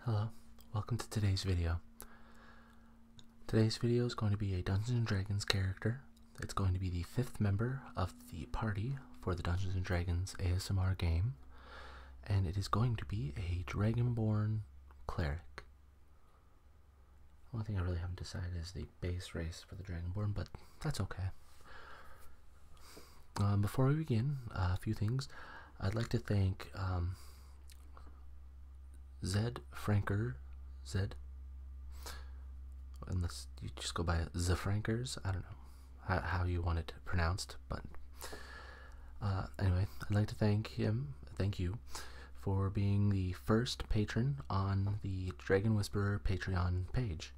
Hello, welcome to today's video. Today's video is going to be a Dungeons & Dragons character. It's going to be the 5th member of the party for the Dungeons & Dragons ASMR game, and it is going to be a Dragonborn Cleric. One thing I really haven't decided is the base race for the Dragonborn, but that's okay. Before we begin, a few things. I'd like to thank zFrankerz, unless you just go by zFrankerz, I don't know how you want it pronounced, but anyway, I'd like to thank you for being the first patron on the Dragon Whisperer Patreon page.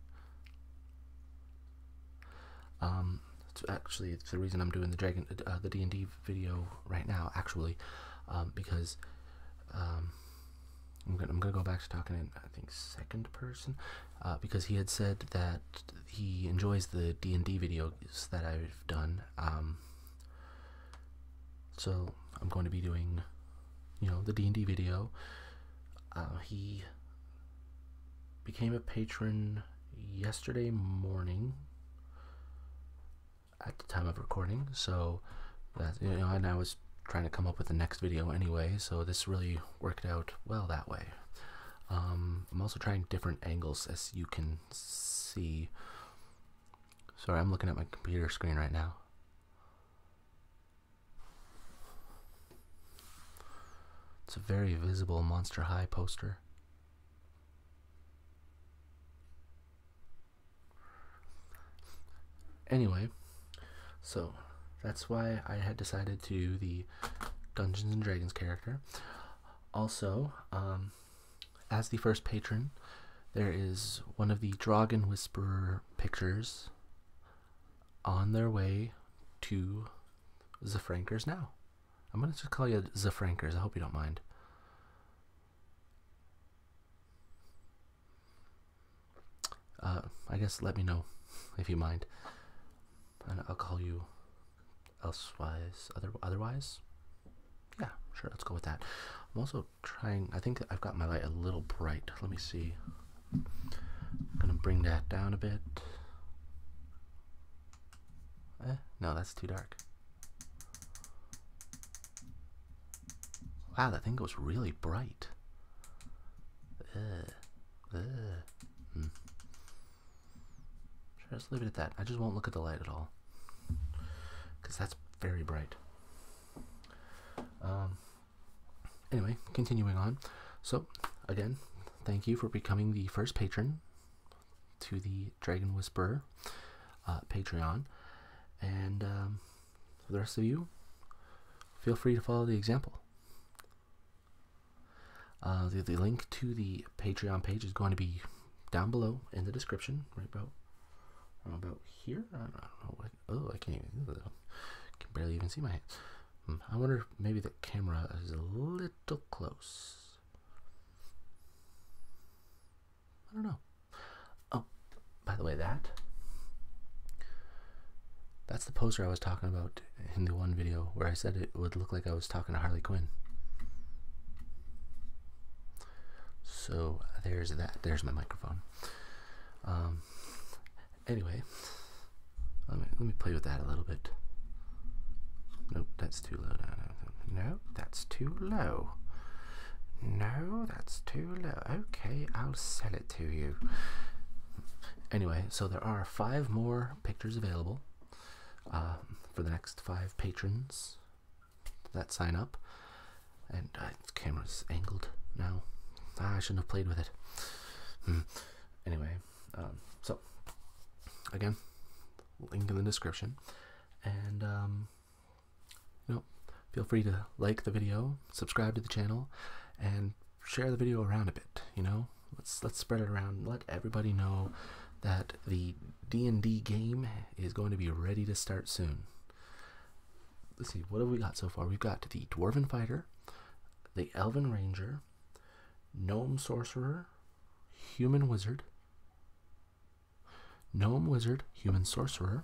Actually, it's the reason I'm doing the D&D video right now, actually, because I'm gonna go back to talking in, I think, second person, because he had said that he enjoys the D&D videos that I've done. So I'm going to be doing, the D&D video. He became a patron yesterday morning at the time of recording, so that, and I was trying to come up with the next video anyway, so this really worked out well that way. I'm also trying different angles, as you can see. Sorry, I'm looking at my computer screen right now. It's a very visible Monster High poster. Anyway, so that's why I had decided to do the Dungeons & Dragons character. Also, as the first patron, there is one of the Dragon Whisperer pictures on their way to zFrankerz now. I'm going to just call you zFrankerz. I hope you don't mind. I guess let me know if you mind. And I'll call you otherwise. Yeah, sure, let's go with that. I'm also trying, I think I've got my light a little bright. Let me see. I'm gonna bring that down a bit. No, that's too dark. Wow, that thing goes really bright. Sure, let's leave it at that. I just won't look at the light at all, because that's very bright. Anyway, continuing on. So, again, thank you for becoming the first patron to the Dragon Whisperer Patreon. And for the rest of you, feel free to follow the example. The link to the Patreon page is going to be down below in the description, right about here. I don't know what. Oh, I can't even. Can barely even see my hands. I wonder if maybe the camera is a little close. I don't know. Oh, by the way, that's the poster I was talking about in the one video where I said it would look like I was talking to Harley Quinn. So there's that. There's my microphone. Anyway, let me play with that a little bit. Nope, that's too low. No, that's too low. No, that's too low. Okay, I'll sell it to you. Anyway, so there are 5 more pictures available for the next 5 patrons that sign up. And the camera's angled now. I shouldn't have played with it. Anyway, so again, link in the description, and feel free to like the video, subscribe to the channel, and share the video around a bit. Let's spread it around. Let everybody know that the D&D game is going to be ready to start soon. Let's see, what have we got so far? We've got the Dwarven Fighter, the Elven Ranger, Gnome Sorcerer, Human Wizard, Gnome Wizard, Human Sorcerer,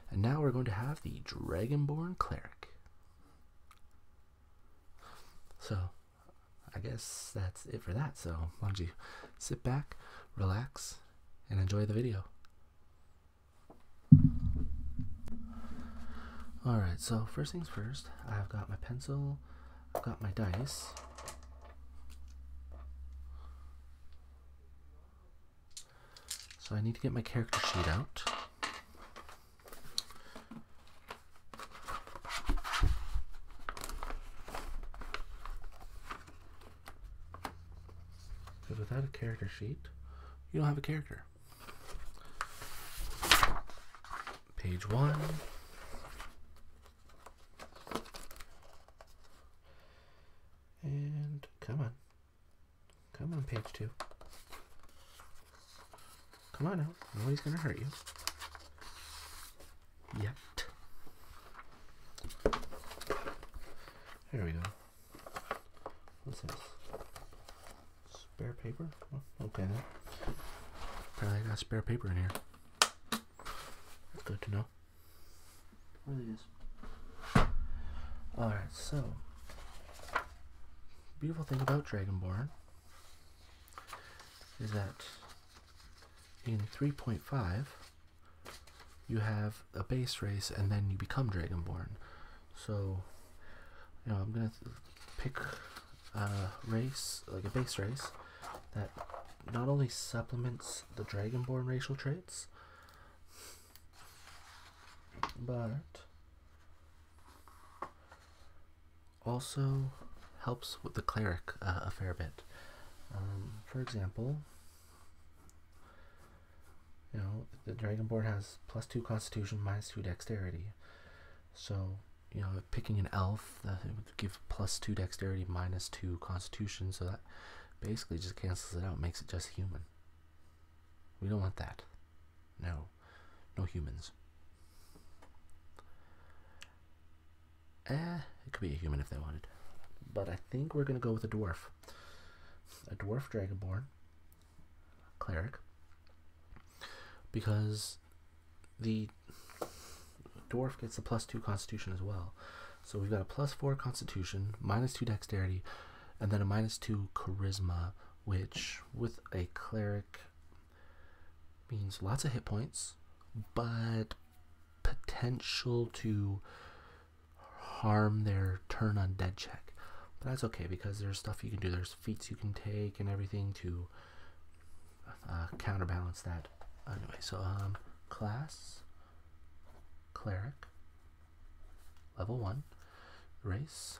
and now we're going to have the Dragonborn Cleric. So, I guess that's it for that. So why don't you sit back, relax, and enjoy the video. Alright, so first things first, I've got my pencil, I've got my dice. So I need to get my character sheet out. Because without a character sheet, you don't have a character. Page 1. And come on. Come on, page 2. Come on now. Nobody's gonna hurt you. Yet. There we go. What's this? Spare paper? Oh, okay then. Apparently I got spare paper in here. That's good to know. Really is. Alright, so beautiful thing about Dragonborn is that in 3.5 you have a base race and then you become Dragonborn. So, you know, I'm gonna pick a race, like a base race, that not only supplements the Dragonborn racial traits, but also helps with the cleric a fair bit. For example, you know, the Dragonborn has +2 Constitution, -2 Dexterity. So, you know, picking an elf, that would give +2 Dexterity, -2 Constitution, so that basically just cancels it out, makes it just human. We don't want that. No. No humans. It could be a human if they wanted. But I think we're going to go with a dwarf. A dwarf Dragonborn Cleric. Because the dwarf gets the +2 Constitution as well. So we've got a +4 Constitution, -2 Dexterity, and then a -2 Charisma, which with a cleric means lots of hit points, but potential to harm their turn undead check. But that's okay because there's stuff you can do. There's feats you can take and everything to counterbalance that. Anyway, so class, cleric, level 1, race,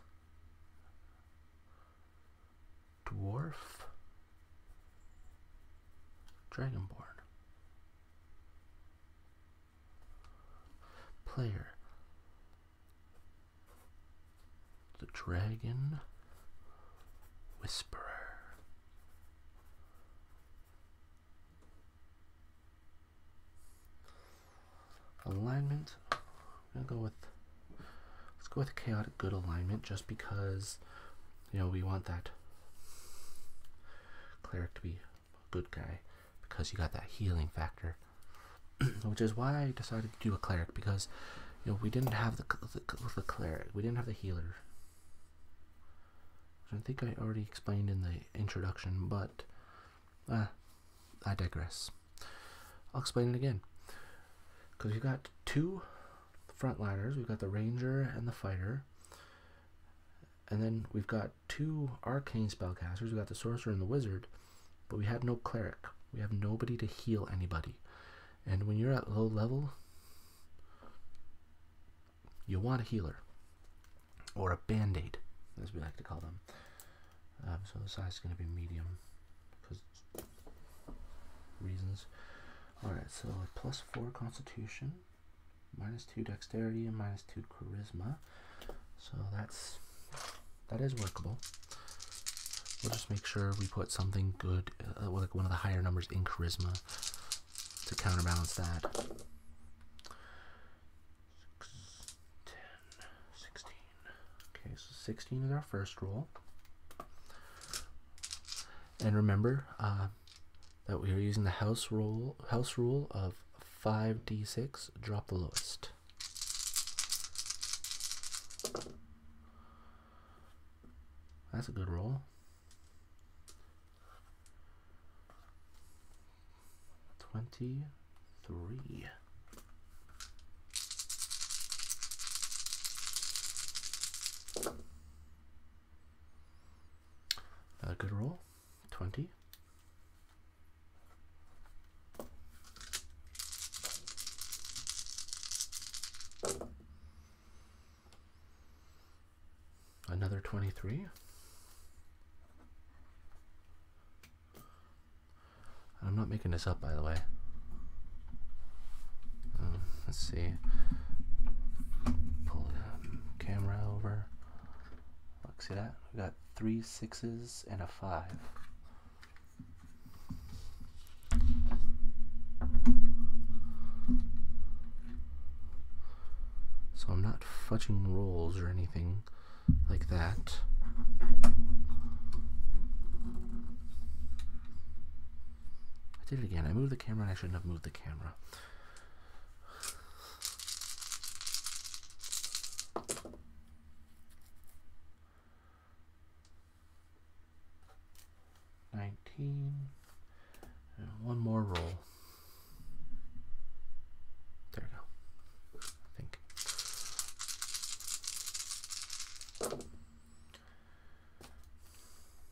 dwarf, Dragonborn, player, the Dragon Whisperer. Alignment, I'm gonna go with, let's go with chaotic good alignment, just because, you know, we want that cleric to be a good guy, because you got that healing factor. Which is why I decided to do a cleric, because, you know, we didn't have the cleric, we didn't have the healer. I think I already explained in the introduction, but I digress. I'll explain it again. Because we've got 2 frontliners, we've got the ranger and the fighter, and then we've got 2 arcane spellcasters, we've got the sorcerer and the wizard, but we have no cleric. We have nobody to heal anybody. And when you're at low level, you want a healer, or a band-aid, as we like to call them. So the size is going to be medium, because reasons. Alright, so a +4 Constitution, -2 Dexterity, and -2 Charisma. So that is workable. We'll just make sure we put something good, like one of the higher numbers in Charisma, to counterbalance that. 6, 10, 16. Okay, so 16 is our first roll. And remember that we are using the house rule of 5d6, drop the lowest. That's a good roll. 23. Another good roll. 20. Another 23. I'm not making this up, by the way. Let's see. Pull the camera over. Look, see that? We got 3 6s and a 5. So I'm not fudging rolls or anything like that. I did it again. I moved the camera and I shouldn't have moved the camera. And one more roll. There we go. I think.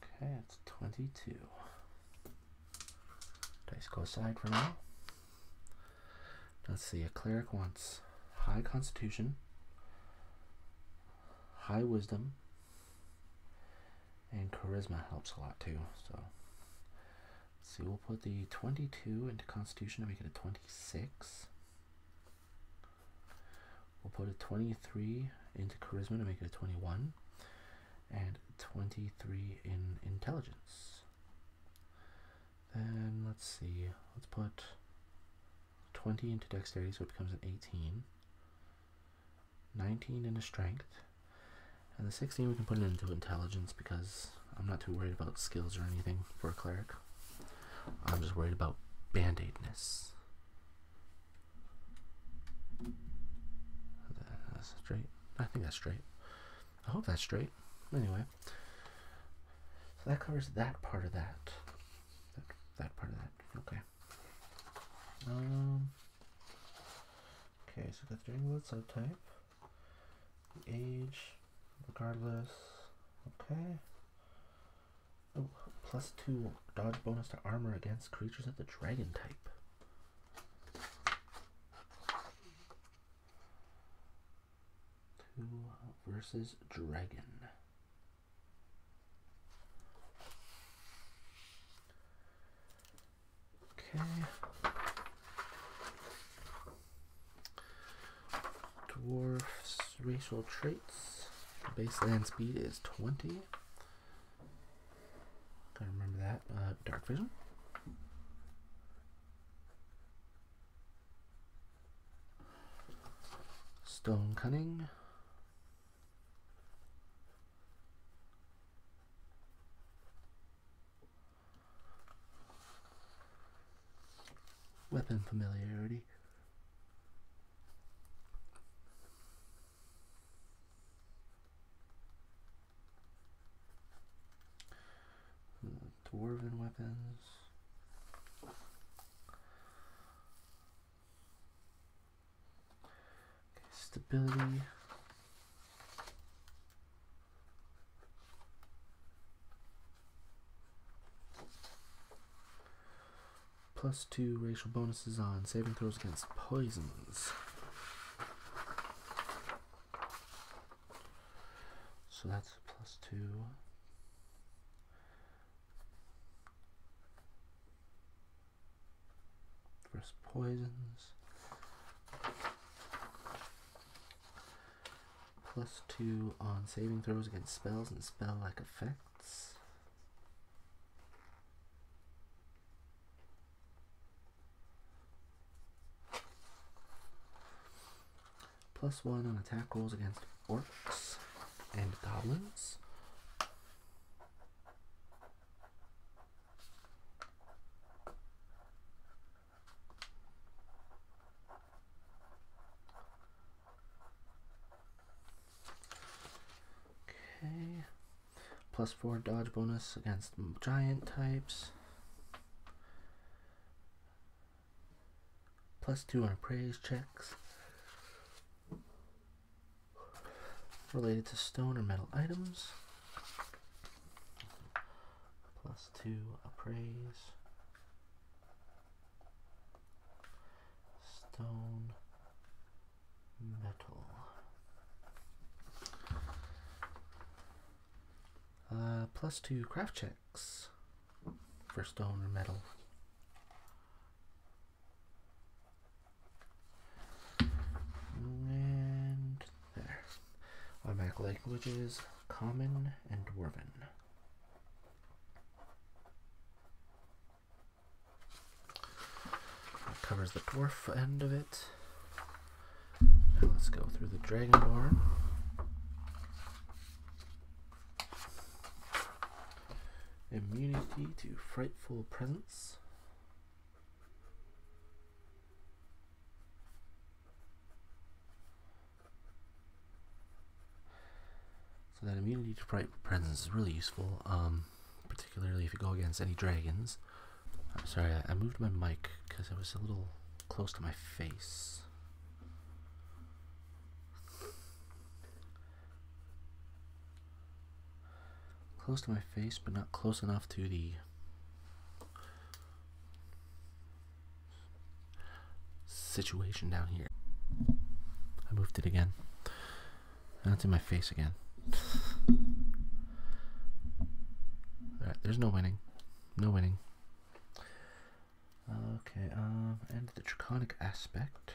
Okay, it's 22. Dice go aside for now. Let's see, a cleric wants high constitution, high wisdom, and charisma helps a lot too. So let's see, we'll put the 22 into constitution to make it a 26. We'll put a 23 into charisma to make it a 21, and 23 in intelligence. Then let's see, let's put 20 into dexterity so it becomes an 18, 19 into strength, and the 16 we can put it into intelligence because I'm not too worried about skills or anything for a cleric. I'm just worried about band-aidness. That's straight. I think that's straight. I hope that's straight. Anyway, so that covers that part of that. That part of that. Okay. Okay, so got the Dragonborn subtype. The age, regardless. Okay. Oh, +2 dodge bonus to armor against creatures of the dragon type. Versus dragon. Okay. Dwarf's racial traits. Baseline speed is 20. Gotta remember that. Dark vision. Stone cunning. Weapon familiarity. Dwarven weapons. Okay, stability. +2 racial bonuses on saving throws against poisons. So that's +2. Versus poisons. +2 on saving throws against spells and spell-like effects. +1 on attack rolls against orcs and goblins. Okay. +4 dodge bonus against giant types. +2 on appraise checks related to stone or metal items. +2 appraise. Stone, metal. +2 craft checks for stone or metal. And there. Automatic languages, common and dwarven. That covers the dwarf end of it. Now let's go through the Dragonborn. Immunity to frightful presence. So that immunity to frightful presence is really useful, particularly if you go against any dragons. I'm sorry, I moved my mic because it was a little close to my face. Close to my face, but not close enough to the situation down here. I moved it again. Now it's in my face again. Alright, there's no winning. No winning. Okay, and the draconic aspect.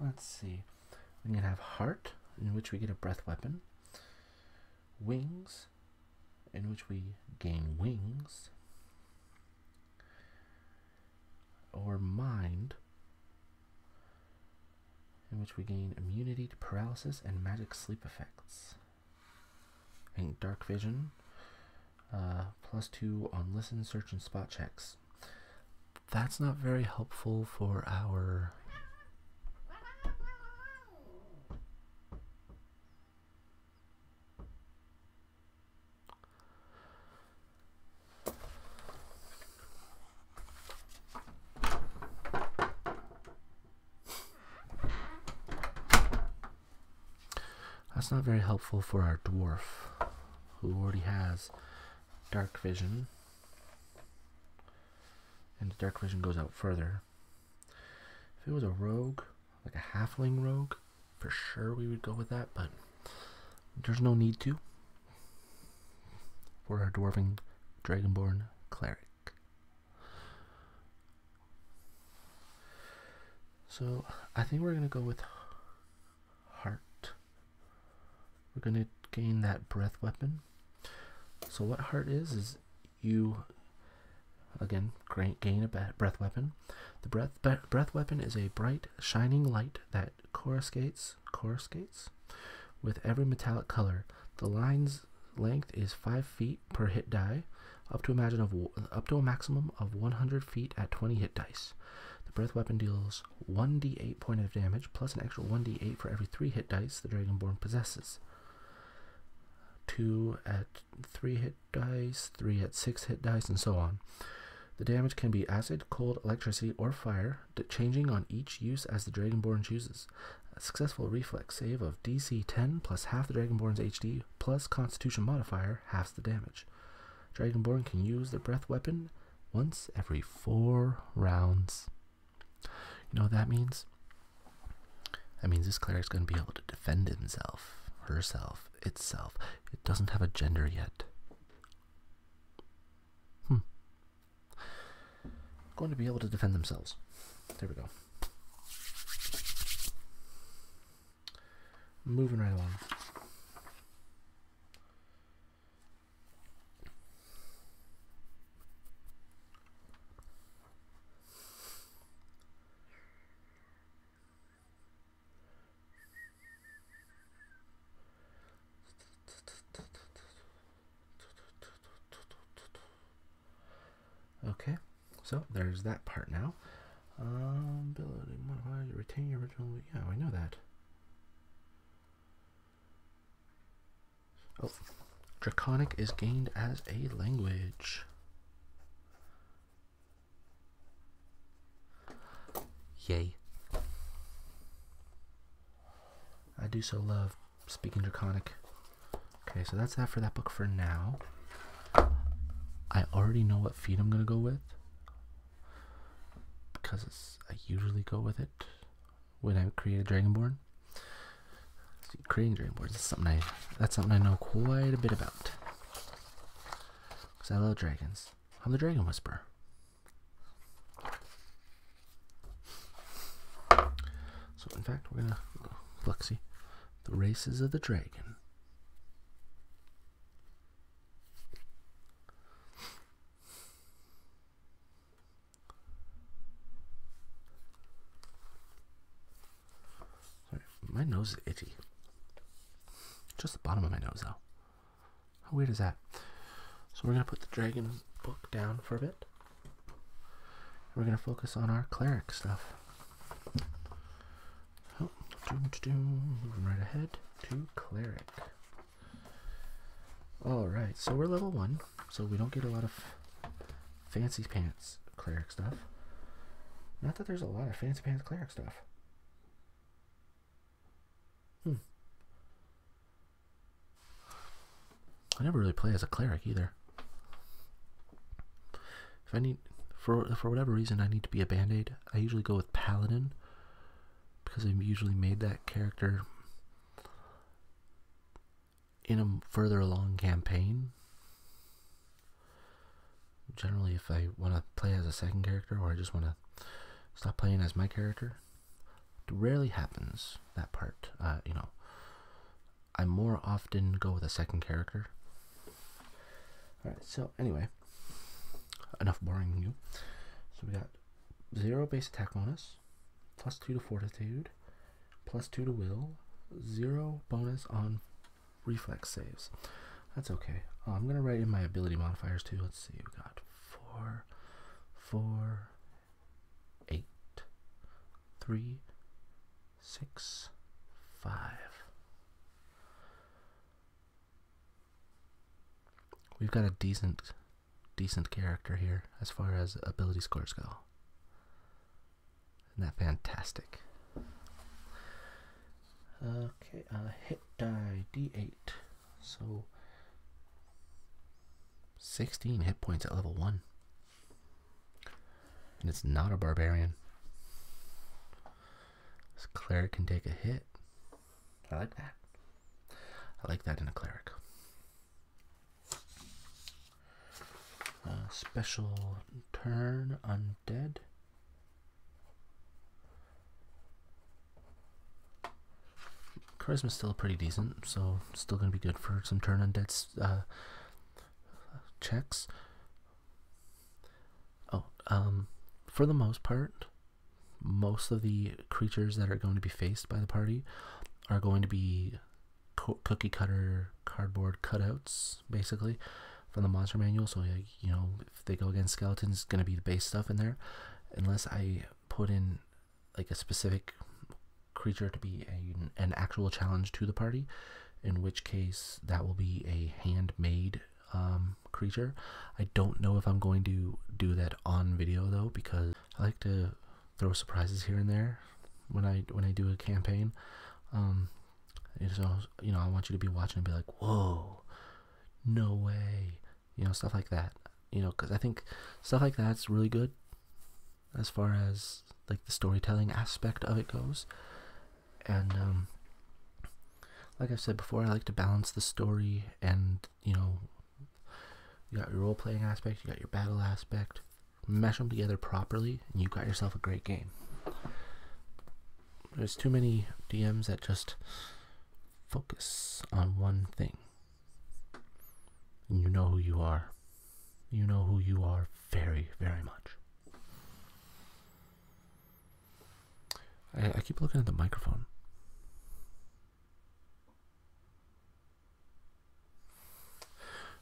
Let's see. We can have heart, in which we get a breath weapon. Wings, in which we gain wings. Or mind, in which we gain immunity to paralysis and magic sleep effects. And dark vision, +2 on listen, search, and spot checks. That's not very helpful for our dwarf, who already has dark vision, and dark vision goes out further. If it was a rogue, like a halfling rogue, for sure we would go with that, but there's no need to for our dwarven Dragonborn Cleric. So I think we're going to go with heart. We're going to gain that breath weapon. So what heart is you, again, gain a breath weapon. The breath weapon is a bright, shining light that coruscates with every metallic color. The line's length is 5 feet per hit die, up to a maximum of 100 feet at 20 hit dice. The breath weapon deals 1d8 point of damage, plus an extra 1d8 for every 3 hit dice the Dragonborn possesses. 2 at 3 hit dice, 3 at 6 hit dice, and so on. The damage can be acid, cold, electricity, or fire, changing on each use as the Dragonborn chooses. A successful reflex save of DC 10 plus half the Dragonborn's HD plus Constitution modifier halves the damage. Dragonborn can use their breath weapon once every 4 rounds. You know what that means? That means this cleric's going to be able to defend himself, herself, itself. It doesn't have a gender yet. Going to be able to defend themselves. There we go. Moving right along. Okay, so there's that part now. Ability modifier, retain your original. Yeah, I know that. Oh, Draconic is gained as a language. Yay. I do so love speaking Draconic. Okay, so that's that for that book for now. I already know what feat I'm going to go with, because I usually go with it when I create a Dragonborn. See, creating Dragonborns is something that's something I know quite a bit about, because I love dragons. I'm the Dragon Whisperer. So in fact, we're gonna Fluxy, the races of the dragon. Sorry, my nose is itchy. Just the bottom of my nose, though. How weird is that? So we're gonna put the dragon book down for a bit. We're gonna focus on our cleric stuff. Moving right ahead to cleric. Alright, so we're level 1, so we don't get a lot of fancy pants cleric stuff. Not that there's a lot of fancy pants cleric stuff. I never really play as a cleric either. If I need, for whatever reason I need to be a band-aid, I usually go with paladin, because I've usually made that character in a further along campaign. Generally, if I want to play as a second character, or I just want to stop playing as my character, it rarely happens, that part. You know, I more often go with a second character. Alright, so anyway, enough boring you. So we got 0 base attack bonus, +2 to fortitude, +2 to will, 0 bonus on reflex saves. That's okay. I'm going to write in my ability modifiers too. Let's see, we got 4, 4, 8, 3, 6, 5. We've got a decent character here as far as ability scores go. Isn't that fantastic? Okay, hit die D8. So 16 hit points at level 1. And it's not a barbarian. This cleric can take a hit. I like that. I like that in a cleric. Special turn undead. Charisma's still pretty decent, so still gonna be good for some turn undead checks. For the most part, most of the creatures that are going to be faced by the party are going to be cookie cutter cardboard cutouts, basically, from the monster manual. So, you know, if they go against skeletons, it's going to be the base stuff in there, unless I put in like a specific creature to be an actual challenge to the party, in which case that will be a handmade creature. I don't know if I'm going to do that on video though, because I like to throw surprises here and there when I do a campaign. So, you know, I want you to be watching and be like, whoa, no way, you know, stuff like that, you know, because I think stuff like that's really good as far as like the storytelling aspect of it goes. And like I've said before, I like to balance the story, and you know, you got your role-playing aspect, you got your battle aspect, mesh them together properly, and you got yourself a great game. There's too many DMs that just focus on one thing. And you know who you are. You know who you are very, very much. I keep looking at the microphone.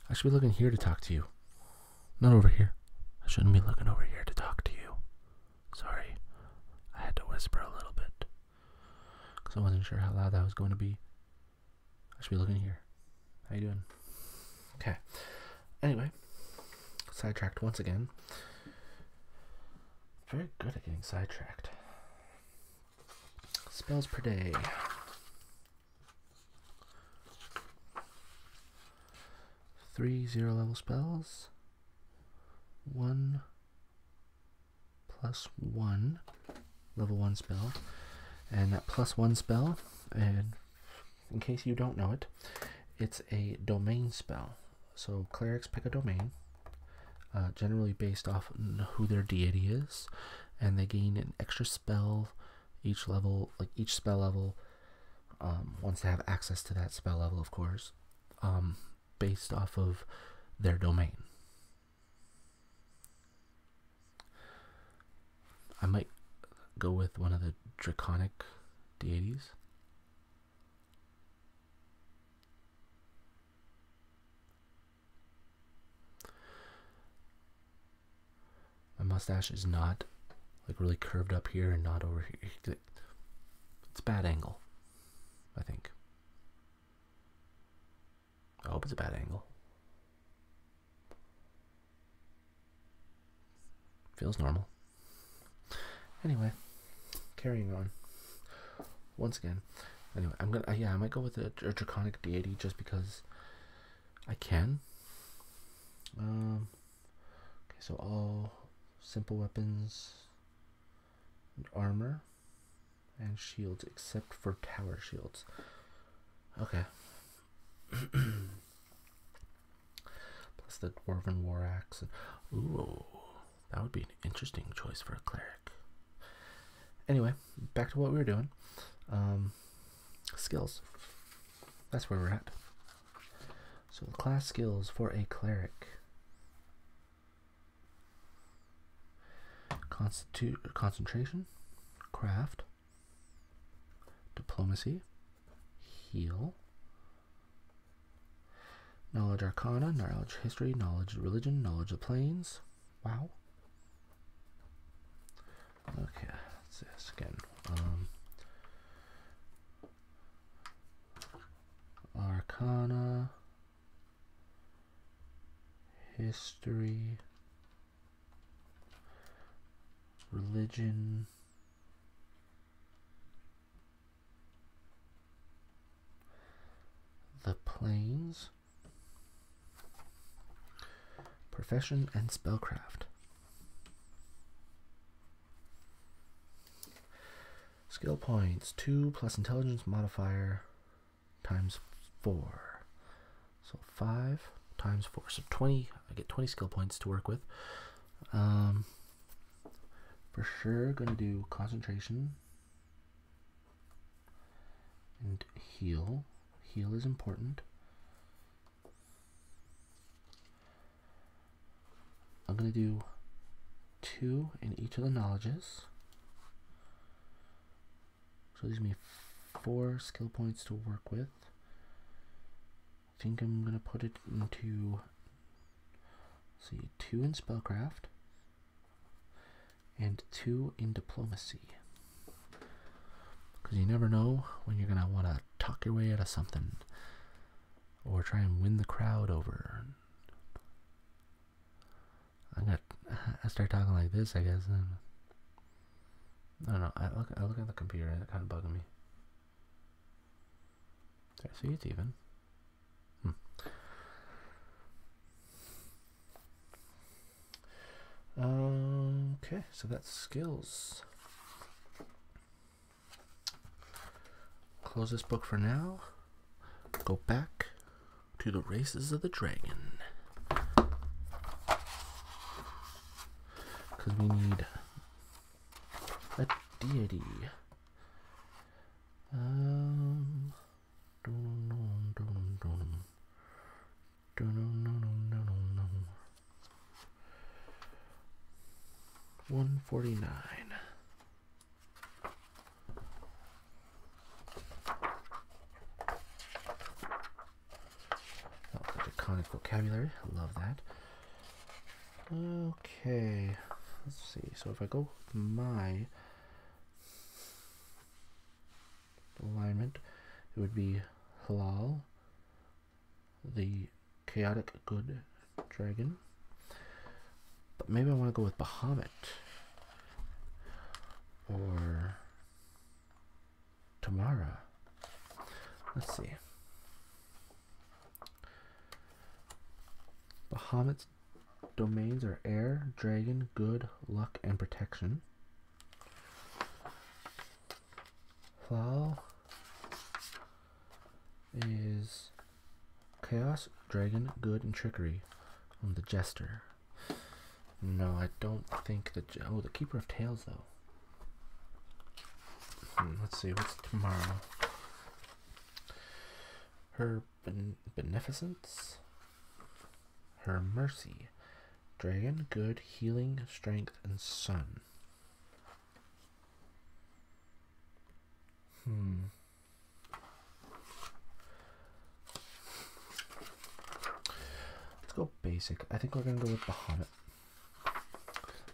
I should be looking here to talk to you, not over here. I shouldn't be looking over here to talk to you. Sorry, I had to whisper a little bit because I wasn't sure how loud that was going to be. I should be looking here. How you doing? Okay. Anyway, sidetracked once again. Very good at getting sidetracked. Spells per day. 3 0-level spells. 1 + 1 level 1 spell. And that +1 spell, and in case you don't know it, it's a domain spell. So clerics pick a domain, generally based off who their deity is, and they gain an extra spell each level, like each spell level, once they have access to that spell level, of course, based off of their domain. I might go with one of the draconic deities. My mustache is not like really curved up here and not over here. It's a bad angle, I think. I hope it's a bad angle. Feels normal. Anyway, carrying on. Once again, anyway, I'm gonna I might go with a draconic deity just because I can. Okay, so all simple weapons, and armor, and shields except for tower shields. Okay. Plus the dwarven war axe. Ooh, that would be an interesting choice for a cleric. Anyway, back to what we were doing. Skills. That's where we're at. So the class skills for a cleric: concentration, craft, diplomacy, heal, knowledge arcana, knowledge history, knowledge religion, knowledge of planes. Wow. Okay, let's see this again. Arcana, history, religion, the planes, profession, and spellcraft. Skill points: 2 plus intelligence modifier times 4. So 5 times 4. So 20. I get 20 skill points to work with. For sure, gonna do concentration and heal. Heal is important. I'm gonna do 2 in each of the knowledges. So these give me 4 skill points to work with. I think I'm gonna put it into, let's see, 2 in spellcraft and 2 in diplomacy. Because you never know when you're gonna want to talk your way out of something, or try and win the crowd over. I start talking like this, I guess. I don't know. I look at the computer and it kind of bugging me. Did I see it's even? Okay, so that's skills. Close this book for now. Go back to the races of the dragon. Because we need a deity. $149. Oh, draconic vocabulary. I love that. Okay. Let's see. So if I go with my alignment, it would be Halal, the chaotic good dragon. But maybe I want to go with Bahamut. Or Tamara. Let's see. Bahamut's domains are air, dragon, good, luck, and protection. Flal is chaos, dragon, good, and trickery. On the jester. No, I don't think the the keeper of tails though. Let's see, what's tomorrow? Her beneficence, her mercy, dragon, good, healing, strength, and sun. Let's go basic. I think we're gonna go with Bahamut.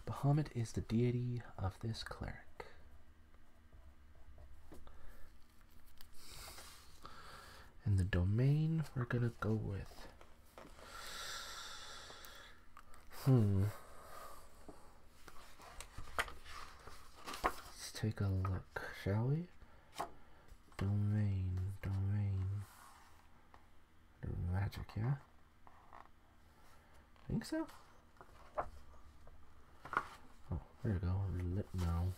Bahamut is the deity of this cleric. And the domain we're gonna go with. Let's take a look, shall we? Domain. Magic, yeah? Think so? Oh, there we go. Lit now.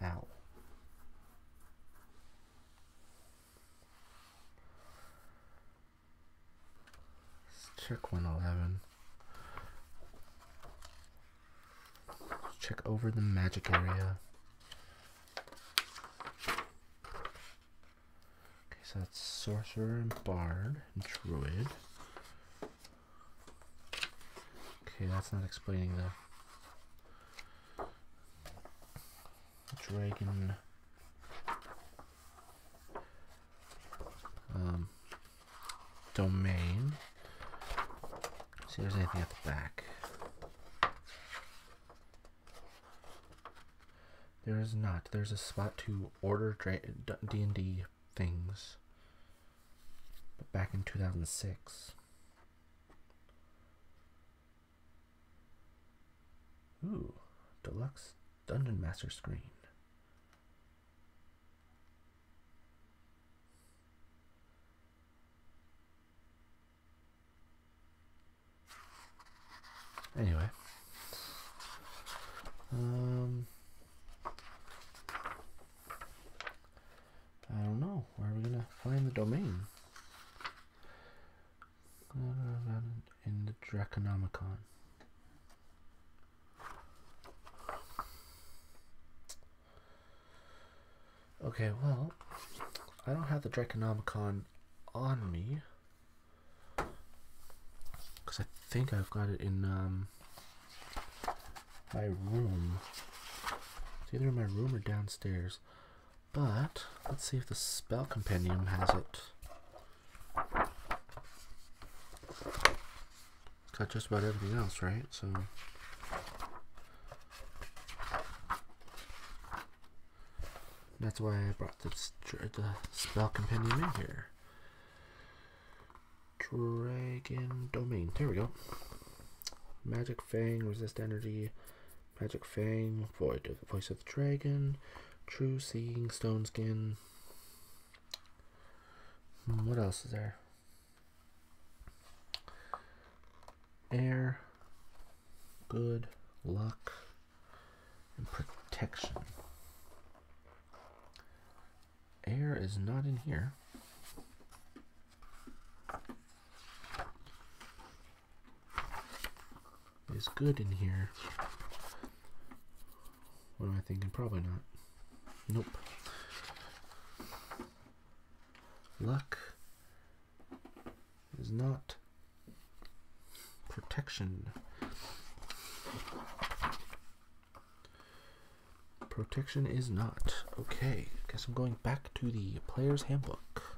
Ow. Let's check 111. Let's check over the magic area. Okay, so that's sorcerer and bard and druid. Okay, that's not explaining the dragon domain. See if there's anything at the back. There is not. There's a spot to order D&D things, but back in 2006. Ooh, deluxe Dungeon Master screen. Anyway, I don't know. Where are we gonna find the domain? In the Draconomicon. Okay, well, I don't have the Draconomicon on me. Because I think I've got it in my room. It's either in my room or downstairs. But let's see if the spell compendium has it. It's got just about everything else, right? So that's why I brought the spell compendium in here. Dragon domain. There we go. Magic Fang, resist energy. Magic Fang, void. Voice of the dragon. True seeing, stone skin. What else is there? Air, good, luck, and protection. Air is not in here. Is good in here. What am I thinking? Probably not. Nope. Luck is not. Protection. Protection is not. Okay, guess I'm going back to the player's handbook.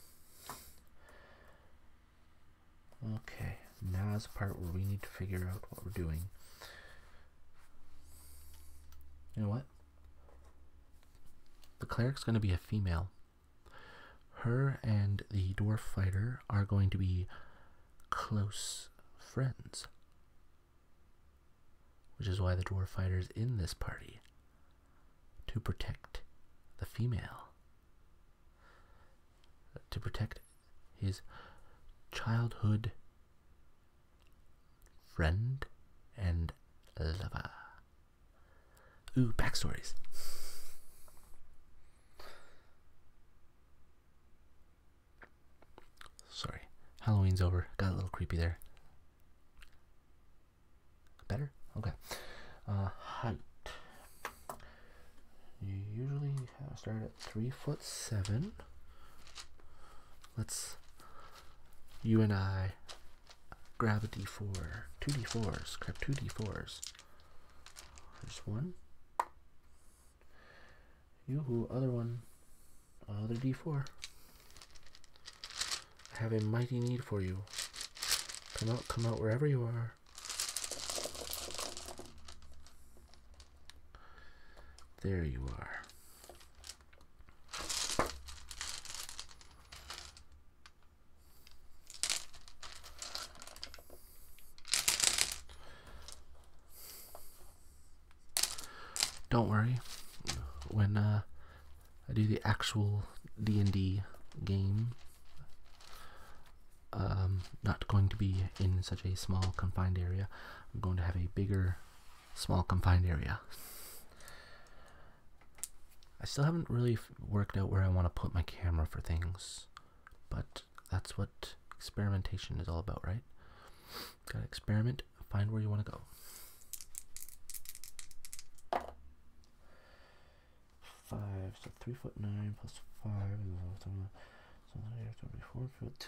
Okay, now's the part where we need to figure out what we're doing. You know what? The cleric's going to be a female. Her and the dwarf fighter are going to be close friends, which is why the dwarf fighter is in this party, to protect the female, to protect his childhood friend and lover. Ooh, backstories. Sorry, Halloween's over. Got a little creepy there. Better? Okay. Height. You usually start at 3'7". Let's, you and I, grab a D4. 2 D4s. Grab 2 D4s. There's one. Yoo-hoo, other one. Other D4. I have a mighty need for you. Come out wherever you are. There you are. Don't worry, when I do the actual D&D game, not going to be in such a small confined area. I'm going to have a bigger small confined area. I still haven't really worked out where I want to put my camera for things, but that's what experimentation is all about, right? Gotta experiment, find where you want to go. 5, so 3'9" plus 5, so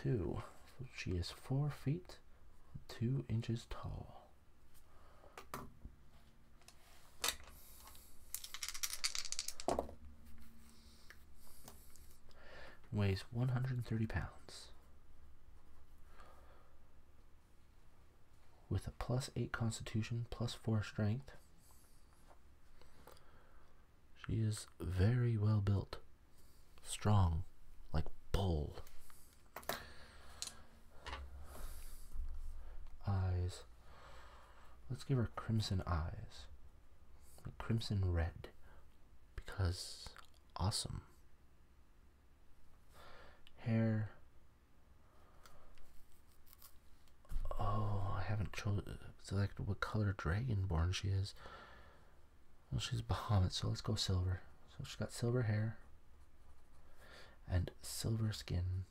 4'2". So she is 4 feet 2 inches tall. Weighs 130 pounds. With a +8 constitution, +4 strength. She is very well built. Strong, like bull. Eyes. Let's give her crimson eyes. Like crimson red. Because awesome. Hair. Oh, I haven't selected what color Dragonborn she is. Well, she's Bahamut, so let's go silver. So she's got silver hair and silver skin,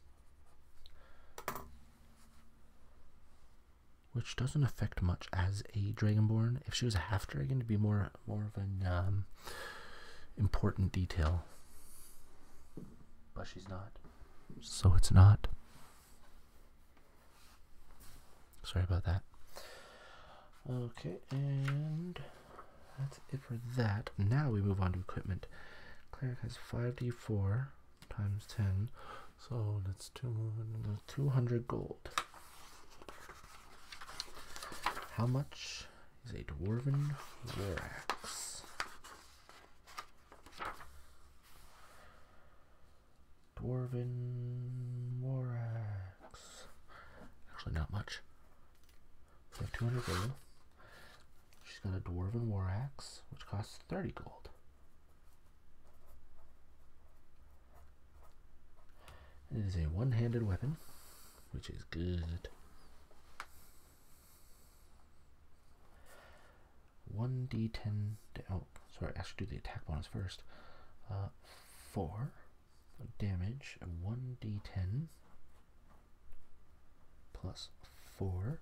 which doesn't affect much as a Dragonborn. If she was a half dragon, it'd be more of an important detail, but she's not. So it's not. Sorry about that. Okay, and that's it for that. Now we move on to equipment. Cleric has 5d4 times 10, so that's 200 gold. How much is a dwarven war axe? Dwarven war axe. Actually, not much. So we have 200 gold. She's got a dwarven war axe, which costs 30 gold. It is a one-handed weapon, which is good. 1d10. Oh, sorry, I should do the attack bonus first. 4 damage, 1d10 plus 4.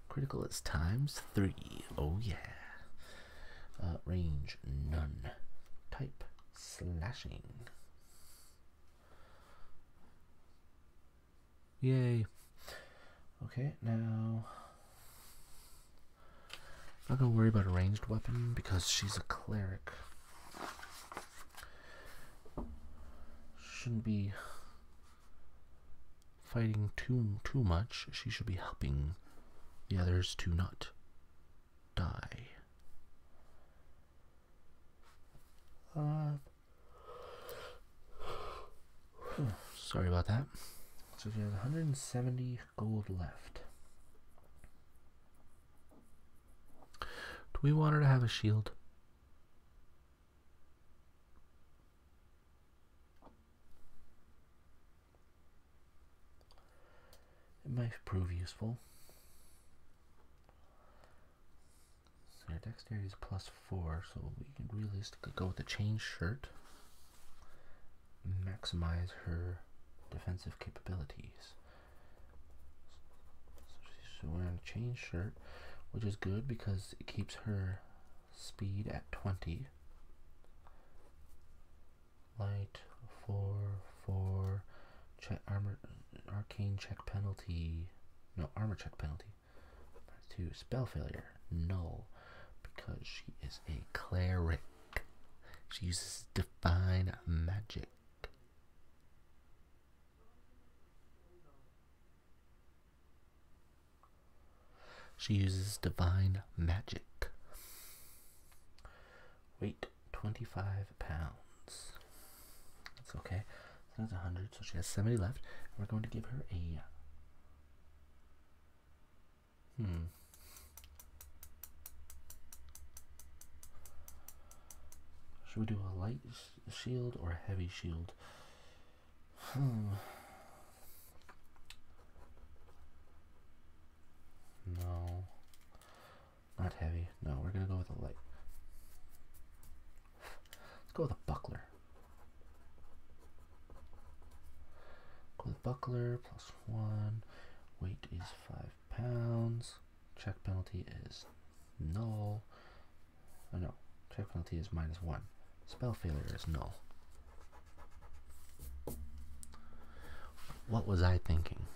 Critical is times 3. Oh yeah. Range none. Type slashing. Yay. Okay, now I'm not gonna worry about a ranged weapon because she's a cleric. Shouldn't be fighting too much. She should be helping the others to not die. Sorry about that. So she has 170 gold left. Do we want her to have a shield? It might prove useful. So her dexterity is +4, so we can realistically go with the chain shirt. Maximize her defensive capabilities. So she's wearing a chain shirt, which is good because it keeps her speed at 20. Light 4, check armor, arcane check penalty. No, armor check penalty. 2, spell failure, null, because she is a cleric. She uses divine magic. She uses divine magic. Weight 25 pounds. That's okay. So that's 100. So she has 70 left. And we're going to give her a. Should we do a light shield or a heavy shield? No, not heavy. No, we're gonna go with a light. Let's go with a buckler. Go with buckler +1. Weight is 5 pounds. Check penalty is null. Oh no, check penalty is -1. Spell failure is null. What was I thinking?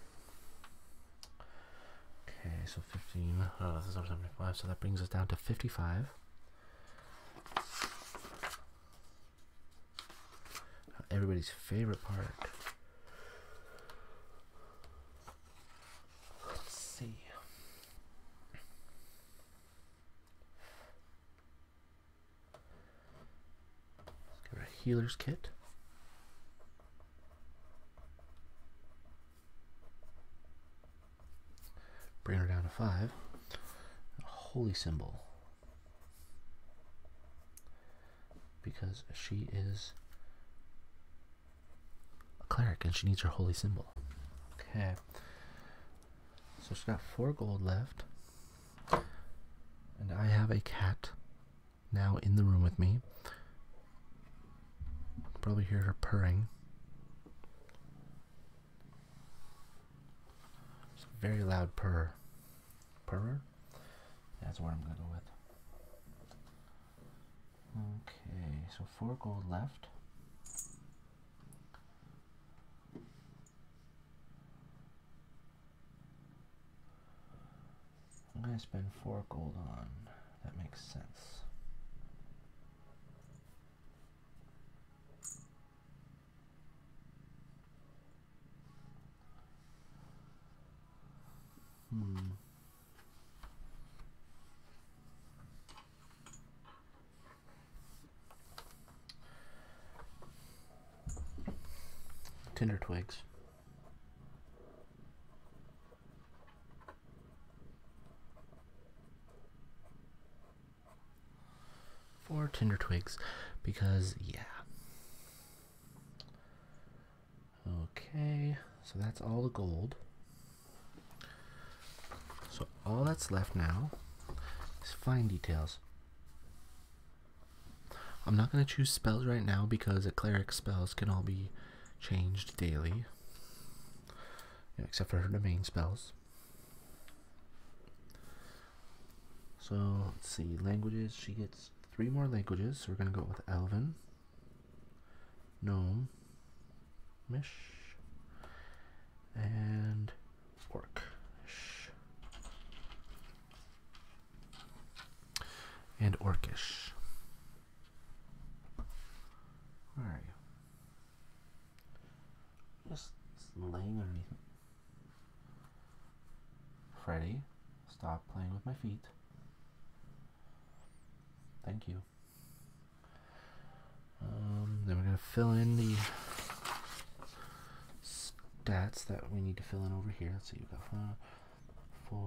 Okay, so 15, 75, so that brings us down to 55. Everybody's favorite part. Let's see. Let's get a healer's kit. Bring her down to 5. A holy symbol. Because she is a cleric and she needs her holy symbol. Okay. So she's got 4 gold left. And I have a cat now in the room with me. You can probably hear her purring. Very loud purr. Purrer? That's what I'm gonna go with. Okay, so 4 gold left. I'm gonna spend 4 gold on. That makes sense. Tinder twigs. Four tinder twigs, because yeah. Okay, so that's all the gold. So all that's left now is fine details. I'm not going to choose spells right now because a cleric's spells can all be changed daily, except for her domain spells. So let's see, languages, she gets 3 more languages, so we're going to go with Elven, Gnome, Mish, and Orcish. And Orcish. Where are you? Just laying underneath. Stop playing with my feet. Thank you. Then we're going to fill in the stats that we need to fill in over here. Let's see, we've got 4,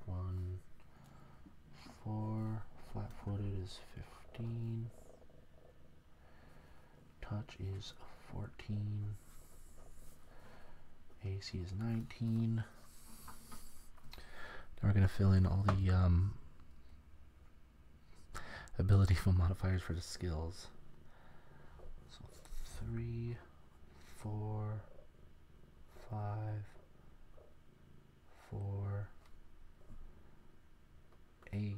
1, 4. Flat-footed is 15. Touch is 14. AC is 19. Now we're going to fill in all the ability modifiers for the skills. So 3, 4, 5, 4, 8,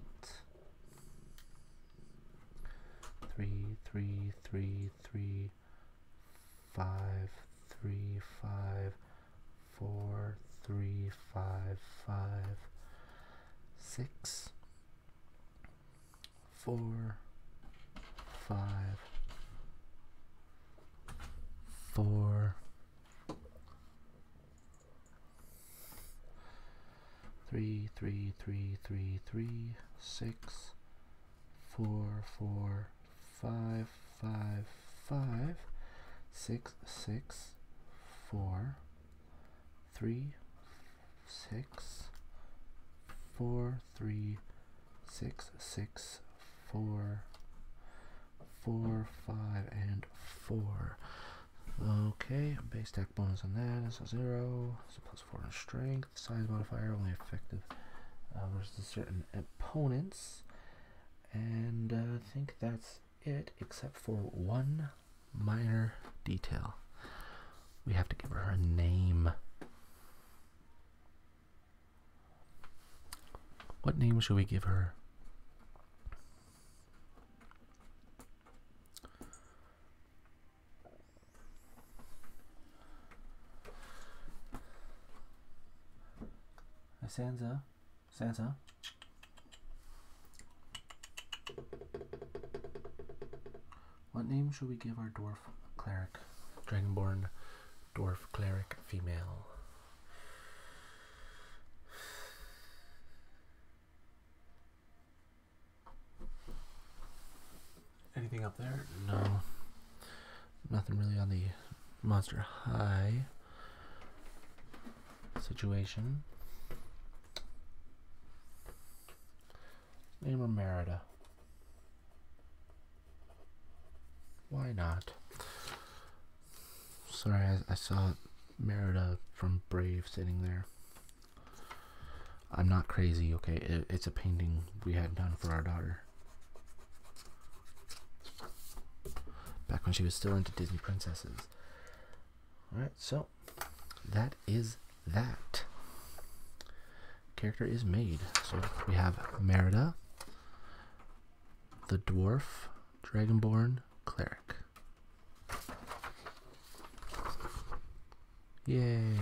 3, 3, 3, 3, 5, 3, 5, 4, 3, 5, 5, 6, 4, 5, 4, 3, 3, 3, 3, 3, 6, 4, 4, 5, 5, 5, 6, 6, 4, 3, 6, 4, 3, 6, 6, 4, 4, 5, and 4. Okay, base attack bonus on that is a 0. So +4 on strength. Size modifier only effective versus certain opponents. And I think that's it, except for one minor detail. We have to give her a name. What name should we give her? Sansa. What name should we give our dwarf cleric? Dragonborn dwarf cleric female. Anything up there? No. Nothing really on the Monster High situation. Name her Merida. Why not? Sorry, I saw Merida from Brave sitting there. I'm not crazy, okay? It's a painting we had done for our daughter. Back when she was still into Disney princesses. Alright, so that is that. Character is made. So we have Merida, the dwarf, Dragonborn Cleric. Yay.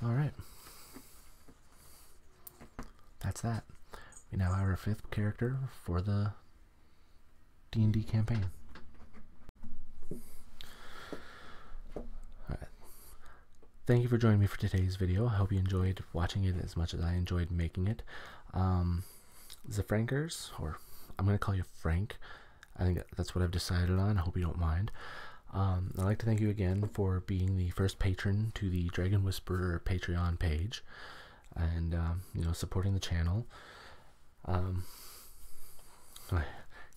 Alright. That's that. We now have our 5th character for the D&D campaign. Alright. Thank you for joining me for today's video. I hope you enjoyed watching it as much as I enjoyed making it. zFrankerz, or I'm going to call you Frank. I think that's what I've decided on. I hope you don't mind. I'd like to thank you again for being the first patron to the Dragon Whisperer Patreon page, and you know, supporting the channel.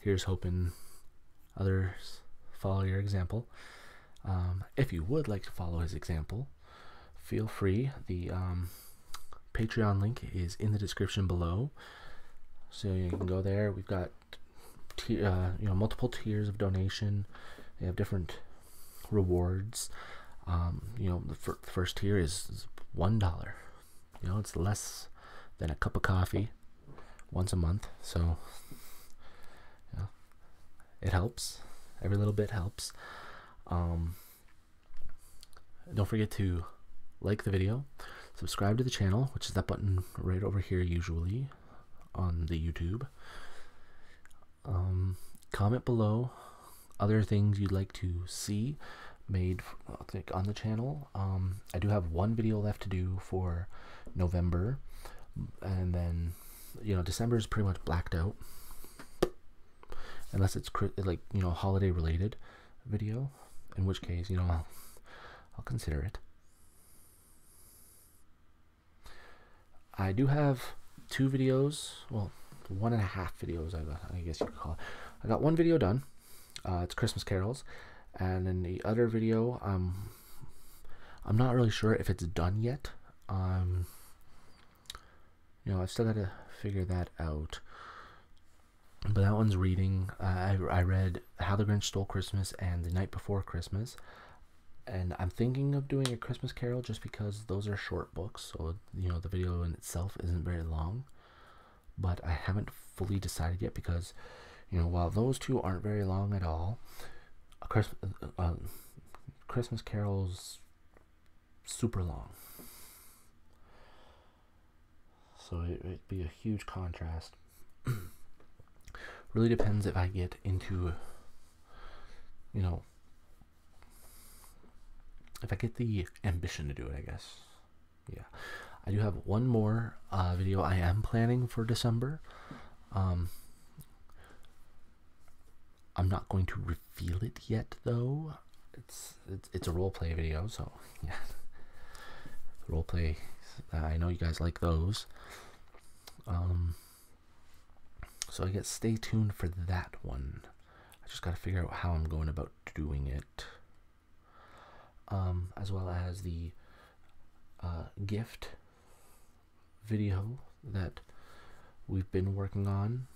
Here's hoping others follow your example. If you would like to follow his example, feel free. The Patreon link is in the description below, so you can go there. We've got multiple tiers of donation. They have different rewards. The first tier is $1. It's less than a cup of coffee once a month, so it helps. Every little bit helps. Don't forget to like the video, subscribe to the channel, which is that button right over here usually on the YouTube. Comment below other things you'd like to see made on the channel. I do have one video left to do for November, and then, you know, December is pretty much blacked out, unless it's like, you know, holiday related video, in which case, you know, I'll consider it. I do have 2 videos, well, 1.5 videos, I guess you could call it. I got 1 video done. It's Christmas carols, and then the other video, I'm not really sure if it's done yet. You know, I've still got to figure that out. But that one's reading. I read How the Grinch Stole Christmas and The Night Before Christmas. And I'm thinking of doing a Christmas Carol just because those are short books. So, you know, the video in itself isn't very long. But I haven't fully decided yet because, you know, while those 2 aren't very long at all, Christmas Carol's super long. So it'd be a huge contrast. Really depends if I get into, you know, if I get the ambition to do it, I guess. Yeah. I do have 1 more video I am planning for December. I'm not going to reveal it yet, though. It's a roleplay video, so yeah. Roleplay, I know you guys like those. So I guess stay tuned for that one. I just got to figure out how I'm going about doing it. As well as the gift video that we've been working on.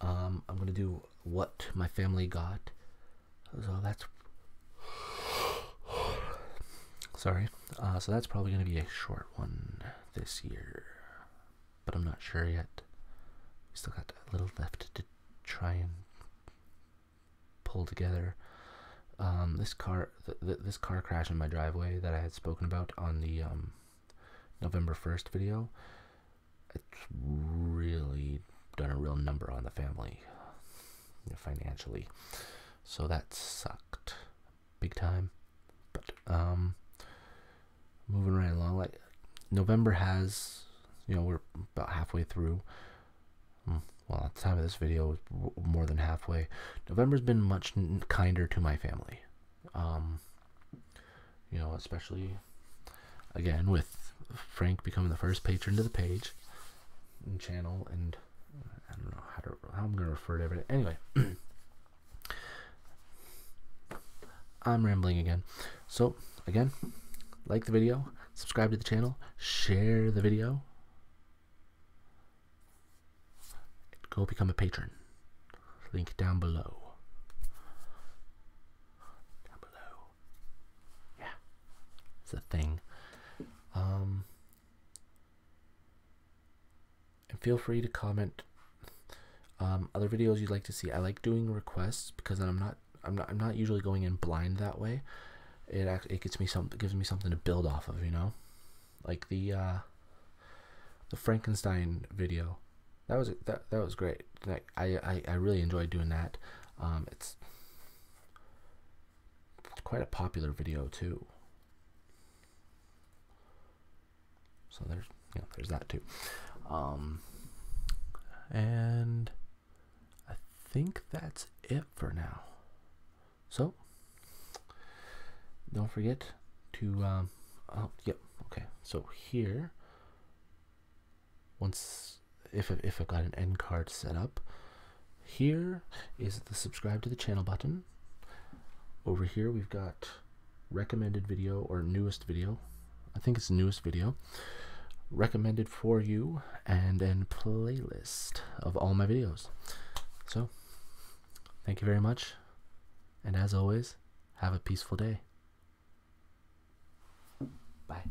I'm going to do what my family got. So that's... Sorry. So that's probably going to be a short one this year. But I'm not sure yet. We still got a little left to try and pull together. This car crash in my driveway that I had spoken about on the November 1st video, it's really done a real number on the family, you know, financially. So that sucked big time. But moving right along, like November has, you know, we're about halfway through. Well, at the time of this video, more than halfway. November's been much kinder to my family. You know, especially, again, with Frank becoming the first patron to the page and channel, and I don't know how I'm going to refer to everything. Anyway, I'm rambling again. So, again, like the video, subscribe to the channel, share the video. Go become a patron. Link down below. Down below. Yeah. It's a thing. And feel free to comment other videos you'd like to see. I like doing requests because then I'm not usually going in blind that way. It gives me something to build off of, you know? Like the Frankenstein video. That was great. Like, I really enjoyed doing that. It's quite a popular video too. So there's that too. And I think that's it for now. So don't forget to oh yep, okay. So here, if I've got an end card set up, here is the subscribe to the channel button. Over here we've got recommended video or newest video. I think it's the newest video. Recommended for you, and then playlist of all my videos. So thank you very much, and as always, have a peaceful day. Bye.